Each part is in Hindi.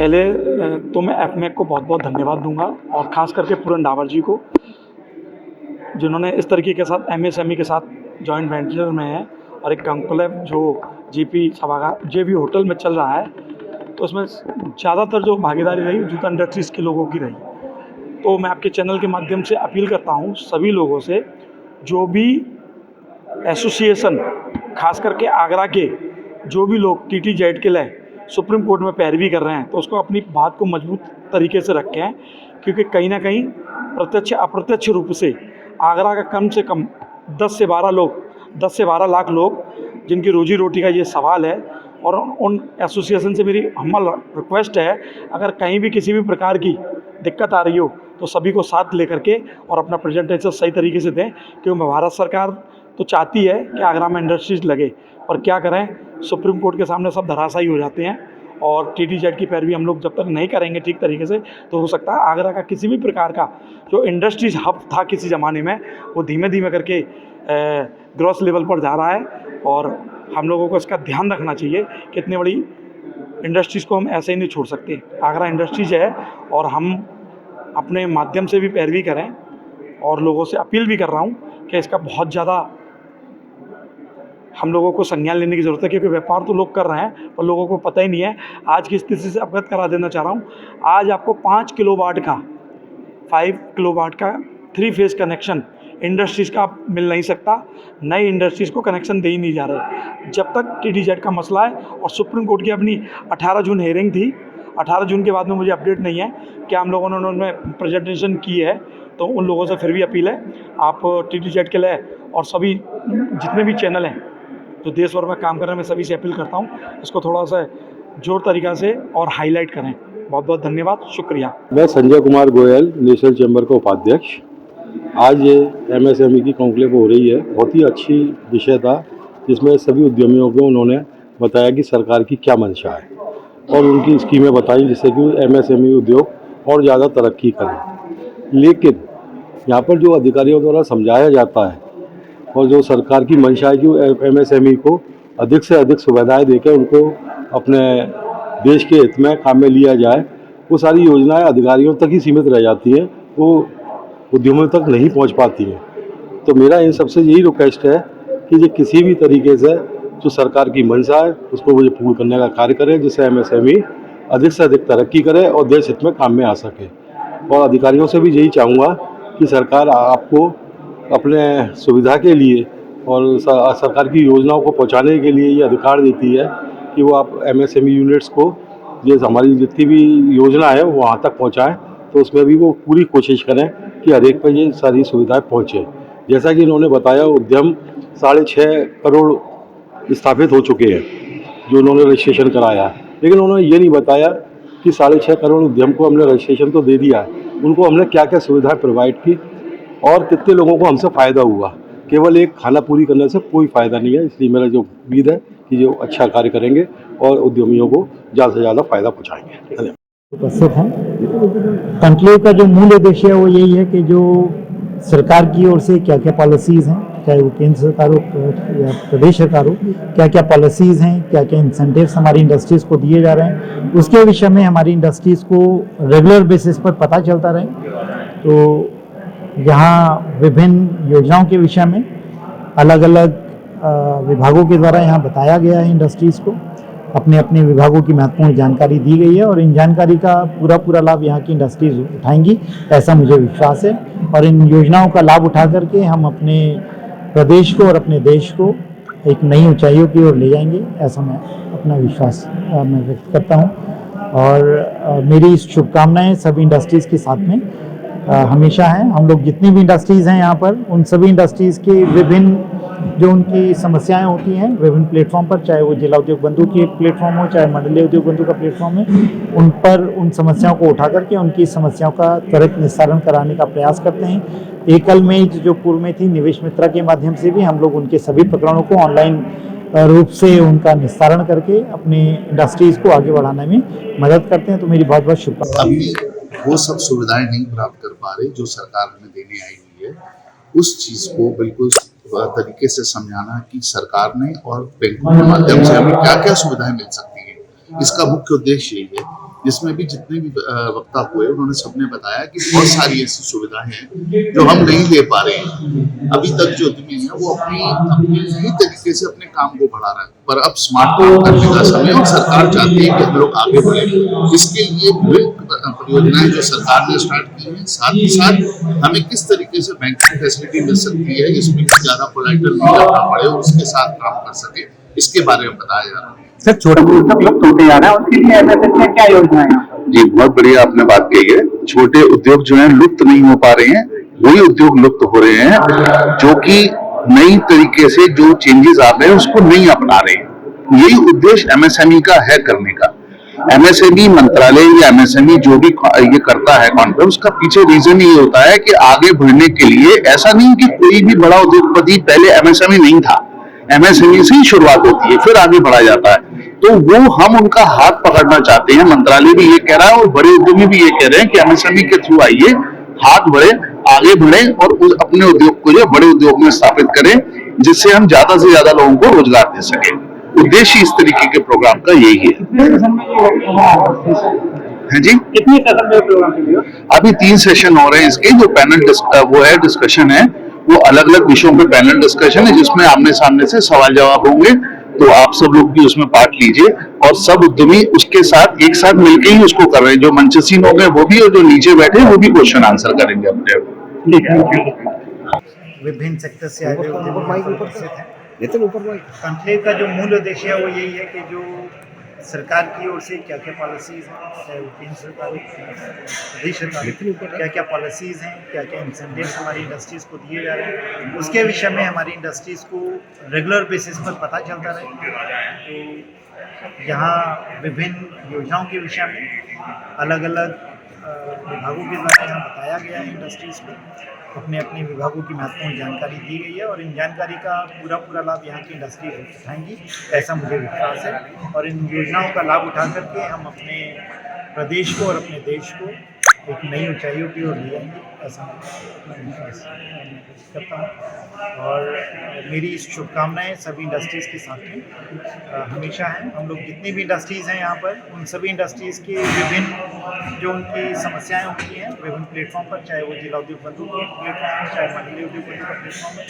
पहले तो मैं एफमैक को बहुत बहुत धन्यवाद दूंगा और ख़ास करके पूरन डावर जी को, जिन्होंने इस तरीके के साथ एमएसएमई के साथ जॉइंट वेंचर में है और एक कंक्लेव जो जीपी सभागार जेबी होटल में चल रहा है, तो उसमें ज़्यादातर जो भागीदारी रही जूता इंडस्ट्रीज़ के लोगों की रही। तो मैं आपके चैनल के माध्यम से अपील करता हूँ सभी लोगों से, जो भी एसोसिएशन खास करके आगरा के जो भी लोग टीटीजेड के लिए सुप्रीम कोर्ट में पैरवी कर रहे हैं, तो उसको अपनी बात को मजबूत तरीके से रखें, क्योंकि कहीं ना कहीं प्रत्यक्ष अप्रत्यक्ष रूप से आगरा का कम से कम 10 से 12 लाख लोग जिनकी रोजी रोटी का ये सवाल है। और उन एसोसिएशन से मेरी हम्बल रिक्वेस्ट है, अगर कहीं भी किसी भी प्रकार की दिक्कत आ रही हो तो सभी को साथ लेकर के और अपना प्रेजेंटेशन सही तरीके से दें, क्योंकि भारत सरकार तो चाहती है कि आगरा में इंडस्ट्रीज लगे, पर क्या करें, सुप्रीम कोर्ट के सामने सब धराशायी हो जाते हैं। और टीटीजेड की पैरवी हम लोग जब तक नहीं करेंगे ठीक तरीके से, तो हो सकता है आगरा का किसी भी प्रकार का जो इंडस्ट्रीज हब था किसी ज़माने में, वो धीमे धीमे करके ग्रॉस लेवल पर जा रहा है। और हम लोगों को इसका ध्यान रखना चाहिए कि इतनी बड़ी इंडस्ट्रीज़ को हम ऐसे ही नहीं छोड़ सकते। आगरा इंडस्ट्रीज है और हम अपने माध्यम से भी पैरवी करें, और लोगों से अपील भी कर रहा हूँ कि इसका बहुत ज़्यादा हम लोगों को संज्ञान लेने की ज़रूरत है, क्योंकि व्यापार तो लोग कर रहे हैं और लोगों को पता ही नहीं है। आज की स्थिति से अवगत करा देना चाह रहा हूँ, आज आपको 5 किलोवाट का 3 फेज़ कनेक्शन इंडस्ट्रीज़ का मिल नहीं सकता। नई इंडस्ट्रीज़ को कनेक्शन दे ही नहीं जा रहे जब तक टीटीजेड का मसला है। और सुप्रीम कोर्ट की अपनी 18 जून हेयरिंग थी, 18 जून के बाद में मुझे अपडेट नहीं है कि हम लोगों ने उनमें प्रेजेंटेशन की है, तो उन लोगों से फिर भी अपील है, आप टीटीजेड के लिए और सभी जितने भी चैनल हैं जो देश भर में काम कर रहे हैं, मैं सभी से अपील करता हूँ इसको थोड़ा सा जोर तरीक़ा से और हाईलाइट करें। बहुत बहुत धन्यवाद, शुक्रिया। मैं संजय कुमार गोयल, नेशनल चैम्बर का उपाध्यक्ष। आज ये एमएसएमई की कॉन्क्लेव हो रही है, बहुत ही अच्छी विषय था, जिसमें सभी उद्यमियों को उन्होंने बताया कि सरकार की क्या मंशा है और उनकी स्कीमें बताई, जिससे कि एमएसएमई उद्योग और ज़्यादा तरक्की करे। लेकिन यहाँ पर जो अधिकारियों द्वारा समझाया जाता है और जो सरकार की मंशा है कि एमएसएमई को अधिक से अधिक सुविधाएं देकर उनको अपने देश के हित में काम में लिया जाए, वो सारी योजनाएं अधिकारियों तक ही सीमित रह जाती हैं, वो उद्यमियों तक नहीं पहुंच पाती हैं। तो मेरा इन सबसे यही रिक्वेस्ट है कि ये किसी भी तरीके से जो सरकार की मंशा है उसको मुझे पूर्ण करने का कार्य करें, जिससे एमएसएमई अधिक से अधिक तरक्की करे और देश हित में काम में आ सके। और अधिकारियों से भी यही चाहूँगा कि सरकार आपको अपने सुविधा के लिए और सरकार की योजनाओं को पहुंचाने के लिए ये अधिकार देती है कि वो आप एमएसएमई यूनिट्स को ये हमारी जितनी भी योजना है वो वहाँ तक पहुँचाएँ। तो उसमें भी वो पूरी कोशिश करें कि हर एक पर ये सारी सुविधाएं पहुँचे। जैसा कि इन्होंने बताया, उद्यम 6.5 करोड़ स्थापित हो चुके हैं जो उन्होंने रजिस्ट्रेशन कराया है, लेकिन उन्होंने ये नहीं बताया कि 6.5 करोड़ उद्यम को हमने रजिस्ट्रेशन तो दे दिया है, उनको हमने क्या क्या सुविधाएं प्रोवाइड की और कितने लोगों को हमसे फ़ायदा हुआ। केवल एक खाना पूरी करने से कोई फ़ायदा नहीं है। इसलिए मेरा जो उम्मीद है कि जो अच्छा कार्य करेंगे और उद्यमियों को ज़्यादा से ज़्यादा फ़ायदा पहुँचाएंगे। धन्यवाद। उपस्थित हैं। कॉन्क्लेव का जो मूल उद्देश्य है वो यही है कि जो सरकार की ओर से क्या क्या पॉलिसीज़ हैं, चाहे वो केंद्र सरकार हो या प्रदेश सरकार हो, क्या क्या पॉलिसीज़ हैं, क्या क्या इंसेंटिव्स हमारी इंडस्ट्रीज़ को दिए जा रहे हैं, उसके विषय में हमारी इंडस्ट्रीज़ को रेगुलर बेसिस पर पता चलता रहे। तो यहाँ विभिन्न योजनाओं के विषय में अलग अलग विभागों के द्वारा यहाँ बताया गया है, इंडस्ट्रीज़ को अपने अपने विभागों की महत्वपूर्ण जानकारी दी गई है और इन जानकारी का पूरा लाभ यहाँ की इंडस्ट्रीज उठाएंगी, ऐसा मुझे विश्वास है। और इन योजनाओं का लाभ उठा करके हम अपने प्रदेश को और अपने देश को एक नई ऊंचाइयों की ओर ले जाएंगे, ऐसा मैं अपना विश्वास मैं व्यक्त करता हूँ। और मेरी शुभकामनाएं सभी इंडस्ट्रीज़ के साथ में हमेशा हैं। हम लोग जितनी भी इंडस्ट्रीज़ हैं यहाँ पर, उन सभी इंडस्ट्रीज़ की विभिन्न जो उनकी समस्याएं होती हैं विभिन्न प्लेटफॉर्म पर, चाहे वो जिला उद्योग बंधु की प्लेटफॉर्म हो, चाहे मंडलीय उद्योग बंधु का प्लेटफॉर्म है, उन पर उन समस्याओं को उठा करके उनकी समस्याओं का त्वरित निस्तारण कराने का प्रयास करते हैं। एकल में जो पूर्व में थी निवेश मित्रा के माध्यम से भी हम लोग उनके सभी प्रकरणों को ऑनलाइन रूप से उनका निस्तारण करके अपनी इंडस्ट्रीज़ को आगे बढ़ाने में मदद करते हैं। तो मेरी बहुत बहुत शुभकामनाएं। वो सब सुविधाएं नहीं प्राप्त कर पा रहे जो सरकार हमें देने आई हुई है, उस चीज़ को बिल्कुल तरीके से समझाना कि सरकार ने और बैंकों के माध्यम से हमें क्या क्या सुविधाएं मिल सकती हैं। इसका मुख्य उद्देश्य यही है जिसमें भी जितने भी वक्ता हुए उन्होंने सबने बताया कि बहुत सारी ऐसी सुविधाएं हैं जो हम नहीं ले पा रहे हैं। अभी तक जो उद्यमी है वो अपनी ही तरीके से अपने काम को बढ़ा रहा है, पर अब स्मार्ट काम करने का समय और सरकार चाहती है कि हम लोग आगे बढ़े। इसके लिए विभिन्न परियोजनाएं जो सरकार ने स्टार्ट की हैं, साथ ही साथ हमें किस तरीके से बैंकिंग फैसिलिटी मिल सकती है जिसमें ज्यादा कोलैटरल नहीं रखना पड़े और उसके साथ काम कर सके, इसके बारे में बताया जा रहा है। सर, छोटा उद्योग लुप्त होते जा रहा है, उसके लिए एमएसएमई में क्या योजना है? जी, बहुत बढ़िया आपने बात कही है। छोटे उद्योग जो हैं लुप्त नहीं हो पा रहे हैं, वही उद्योग लुप्त हो रहे हैं जो कि नई तरीके से जो चेंजेस आ रहे हैं उसको नहीं अपना रहे हैं। यही उद्देश्य एमएसएमई का है करने का। एमएसएमई मंत्रालय या एमएसएमई जो भी ये करता है कॉन्फ्रेंस, उसका पीछे रीजन ये होता है कि आगे बढ़ने के लिए, ऐसा नहीं कि कोई भी बड़ा उद्योगपति पहले एमएसएमई नहीं था, एमएसएमई से ही शुरुआत होती है फिर आगे बढ़ा जाता है। तो वो हम उनका हाथ पकड़ना चाहते हैं। मंत्रालय भी ये कह रहा है और बड़े उद्यमी भी ये कह रहे हैं कि एमएसएमई के थ्रू आइए, हाथ बढ़े, आगे बढ़े और अपने उद्योग को जो बड़े उद्योग में स्थापित करें, जिससे हम ज्यादा से ज्यादा लोगों को रोजगार दे सके। उद्देश्य इस तरीके के प्रोग्राम का यही है। है जी, कितने सेशन में प्रोग्राम के? अभी 3 सेशन हो रहे हैं इसके। जो पैनल डिस्कशन है वो अलग अलग विषयों पे पैनल डिस्कशन है, जिसमें आमने सामने से सवाल जवाब होंगे। तो आप सब लोग भी उसमें पार्ट लीजिए और सब उद्यमी उसके साथ एक साथ मिलकर ही उसको कर रहे हैं। जो मंचसीन हो गए वो भी और जो नीचे बैठे वो भी क्वेश्चन आंसर करेंगे अपने। विभिन्न सेक्टर से आए हुए कॉन्क्लेव का जो मूल उद्देश्य है वो यही है कि जो सरकार की ओर से क्या क्या पॉलिसीज़ हैं, चाहे वो केंद्र सरकार हो, प्रदेश सरकार, क्या क्या पॉलिसीज़ हैं, क्या क्या इंसेंटिव्स हमारी इंडस्ट्रीज़ को दिए जा रहे हैं, उसके विषय में हमारी इंडस्ट्रीज़ को रेगुलर बेसिस पर पता चलता रहे। तो यहाँ विभिन्न योजनाओं के विषय में अलग अलग विभागों के द्वारा यहाँ बताया गया है इंडस्ट्रीज़ को, अपने अपने विभागों की महत्वपूर्ण जानकारी दी गई है और इन जानकारी का पूरा लाभ यहाँ की इंडस्ट्री उठाएंगी, ऐसा मुझे विश्वास है। और इन योजनाओं का लाभ उठा करके हम अपने प्रदेश को और अपने देश को एक नई ऊंचाइयों की ओर ले जाएंगे, ऐसा मैं विश्वास करता हूँ। और मेरी शुभकामनाएं सभी इंडस्ट्रीज़ के साथ में हमेशा हैं। हम लोग जितनी भी इंडस्ट्रीज़ हैं यहाँ पर, उन सभी इंडस्ट्रीज़ के विभिन्न जो उनकी समस्याएं होती हैं विभिन्न प्लेटफॉर्म पर, चाहे वो जिला उद्योग बंधु के प्लेटफॉर्म है, चाहे मंडलीय उद्योग बंधु का प्लेटफॉर्म है,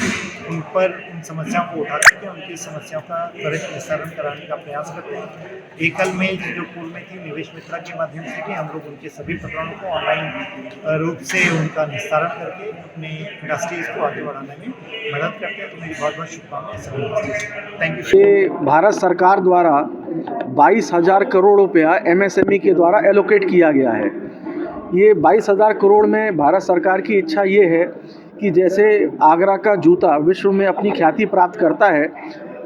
उन पर उन समस्याओं को उठा करके उनकी समस्याओं का त्वरित निस्तारण कराने का प्रयास करते हैं। एकल में जो पूर्व में थी निवेश मित्रा के माध्यम से भी हम लोग उनके सभी प्रकरणों को ऑनलाइन रूप से उनका निस्तारण करके अपने इंडस्ट्रीज़ को आगे बढ़ाने में मदद करते हैं। तो मेरी बहुत बहुत शुभकामनाएं सभी इंडस्ट्रीज़। Thank you. ये भारत सरकार द्वारा 22,000 करोड़ रुपया एमएसएमई के द्वारा एलोकेट किया गया है। ये 22,000 करोड़ में भारत सरकार की इच्छा ये है कि जैसे आगरा का जूता विश्व में अपनी ख्याति प्राप्त करता है,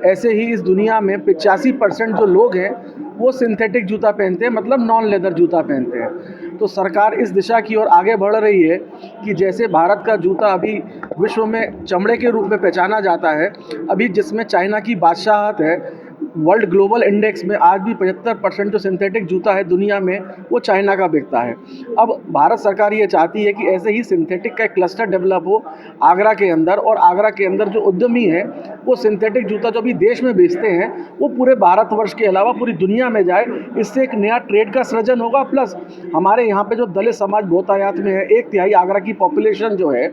ऐसे ही इस दुनिया में 85% जो लोग हैं वो सिंथेटिक जूता पहनते हैं, मतलब नॉन लेदर जूता पहनते हैं। तो सरकार इस दिशा की ओर आगे बढ़ रही है कि जैसे भारत का जूता अभी विश्व में चमड़े के रूप में पहचाना जाता है, अभी जिसमें चाइना की बादशाहत है, वर्ल्ड ग्लोबल इंडेक्स में आज भी 75% जो सिंथेटिक जूता है दुनिया में वो चाइना का बिकता है। अब भारत सरकार ये चाहती है कि ऐसे ही सिंथेटिक का एक क्लस्टर डेवलप हो आगरा के अंदर, और आगरा के अंदर जो उद्यमी हैं वो सिंथेटिक जूता जो भी देश में बेचते हैं वो पूरे भारतवर्ष के अलावा पूरी दुनिया में जाए। इससे एक नया ट्रेड का सृजन होगा। प्लस हमारे यहाँ पे जो दलित समाज बहुतायत में है, 1/3 आगरा की पॉपुलेशन जो है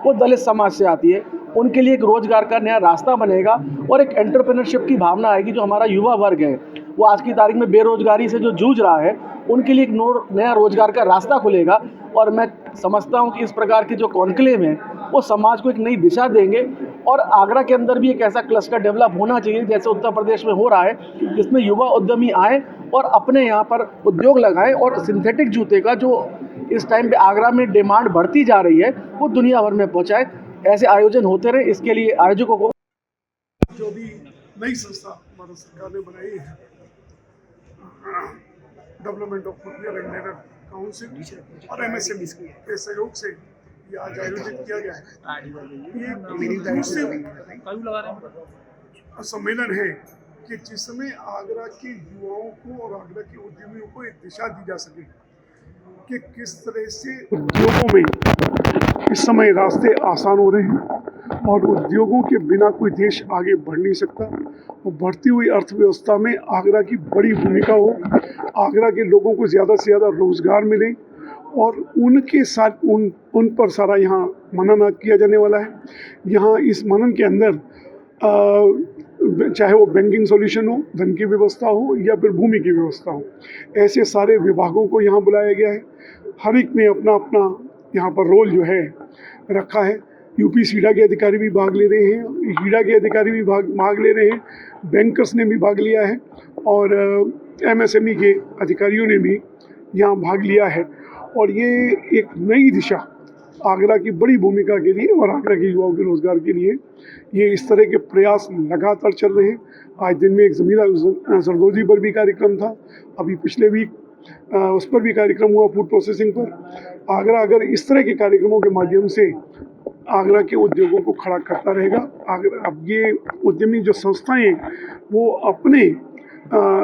वो दलित समाज से आती है, उनके लिए एक रोज़गार का नया रास्ता बनेगा और एक एंटरप्रेन्योरशिप की भावना आएगी। जो हमारा युवा वर्ग है वो आज की तारीख में बेरोजगारी से जो जूझ रहा है, उनके लिए एक नया रोजगार का रास्ता खुलेगा। और मैं समझता हूँ कि इस प्रकार के जो कॉन्क्लेव हैं वो समाज को एक नई दिशा देंगे। और आगरा के अंदर भी एक ऐसा क्लस्टर डेवलप होना चाहिए जैसे उत्तर प्रदेश में हो रहा है, जिसमें युवा उद्यमी आए और अपने यहाँ पर उद्योग लगाएं और सिंथेटिक जूते का जो इस टाइम पे आगरा में डिमांड बढ़ती जा रही है वो दुनिया भर में पहुँचाए। ऐसे आयोजन होते रहे, इसके लिए आयोजकों को जो भी नई संस्था भारत सरकार ने बनाई है, development of footwear and leather council और एमएसएमई के सहयोग से ये आज आयोजित किया गया है। ये दूसरे सम्मेलन है कि जिसमें आगरा के युवाओं को और आगरा के उद्यमियों को एक दिशा दी जा सके कि किस तरह से उद्योगों में इस समय रास्ते आसान हो रहे हैं और उद्योगों के बिना कोई देश आगे बढ़ नहीं सकता। और बढ़ती हुई अर्थव्यवस्था में आगरा की बड़ी भूमिका हो, आगरा के लोगों को ज़्यादा से ज़्यादा रोज़गार मिले और उनके साथ उन पर सारा यहाँ मनन आज किया जाने वाला है। यहाँ इस मनन के अंदर चाहे वो बैंकिंग सॉल्यूशन हो, धन की व्यवस्था हो या फिर भूमि की व्यवस्था हो, ऐसे सारे विभागों को यहाँ बुलाया गया है। हर एक ने अपना अपना यहाँ पर रोल जो है रखा है। यूपी सीडा के अधिकारी भी भाग ले रहे हैं, हीडा के अधिकारी भी भाग ले रहे हैं, बैंकर्स ने भी भाग लिया है और एमएसएमई के अधिकारियों ने भी यहाँ भाग लिया है। और ये एक नई दिशा आगरा की बड़ी भूमिका के लिए और आगरा के युवाओं के रोज़गार के लिए ये इस तरह के प्रयास लगातार चल रहे हैं। आज दिन में एक ज़मींदार जरदोजी पर भी कार्यक्रम था, अभी पिछले वीक उस पर भी कार्यक्रम हुआ फूड प्रोसेसिंग पर। आगरा अगर इस तरह के कार्यक्रमों के माध्यम से आगरा के उद्योगों को खड़ा करता रहेगा, आगरा अब ये उद्यमी जो संस्थाएं वो अपने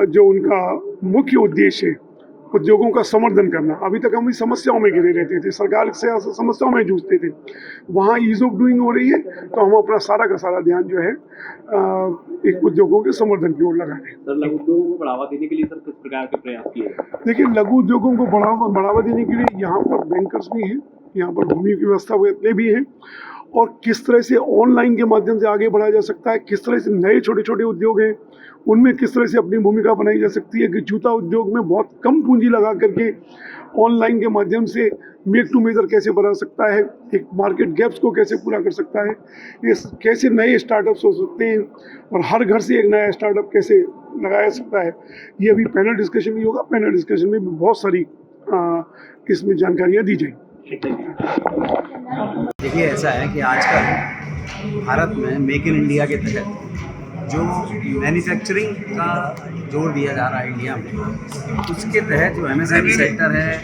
जो उनका मुख्य उद्देश्य है उद्योगों का संवर्धन करना, अभी तक हम इस समस्याओं में घिरे रहते थे, सरकार से समस्याओं में जूझते थे, वहाँ ईज ऑफ डूइंग हो रही है तो हम अपना सारा का सारा ध्यान जो है एक उद्योगों के संवर्धन की ओर लगा रहे हैं। सर, लघु उद्योगों को बढ़ावा देने के लिए सर किस प्रकार के प्रयास किए? देखिए, लघु उद्योगों को बढ़ावा देने के लिए यहाँ पर बैंकर्स भी हैं, यहाँ पर भूमि की व्यवस्था भी हैं और किस तरह से ऑनलाइन के माध्यम से आगे बढ़ाया जा सकता है, किस तरह से नए छोटे छोटे उद्योग हैं उनमें किस तरह से अपनी भूमिका बनाई जा सकती है कि जूता उद्योग में बहुत कम पूंजी लगा करके ऑनलाइन के माध्यम से मेक टू मेजर कैसे बना सकता है, एक मार्केट गैप्स को कैसे पूरा कर सकता है, ये कैसे नए स्टार्टअप्स हो सकते हैं और हर घर से एक नया स्टार्टअप कैसे लगाया सकता है। ये अभी पैनल डिस्कशन भी होगा, पैनल डिस्कशन में भी बहुत सारी इसमें जानकारियाँ दी जाएंगी। देखिए, ऐसा है कि आजकल भारत में मेक इन इंडिया के तहत जो मैन्युफैक्चरिंग का जोर दिया जा रहा है इंडिया में, उसके तहत जो एमएसएमई सेक्टर है,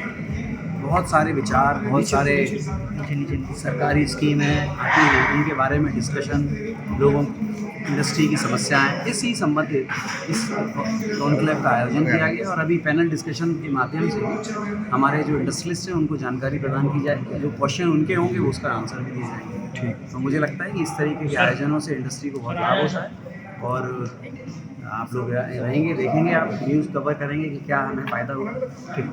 बहुत सारे विचार, बहुत सारे सरकारी स्कीमें आती हैं, उनके बारे में डिस्कशन, लोगों इंडस्ट्री की समस्याएं, इसी संबंधित इस कॉन्क्लेव का आयोजन किया गया और अभी पैनल डिस्कशन के माध्यम से हमारे जो इंडस्ट्रियलिस्ट हैं उनको जानकारी प्रदान की जाएगी, जो क्वेश्चन उनके होंगे वो उसका आंसर भी दिए जाएंगे। ठीक, तो मुझे लगता है कि इस तरीके के आयोजनों से इंडस्ट्री को बहुत लाभ होता है और आप लोग रहेंगे, देखेंगे, आप न्यूज़ कवर करेंगे कि क्या हमें फ़ायदा हुआ। ठीक।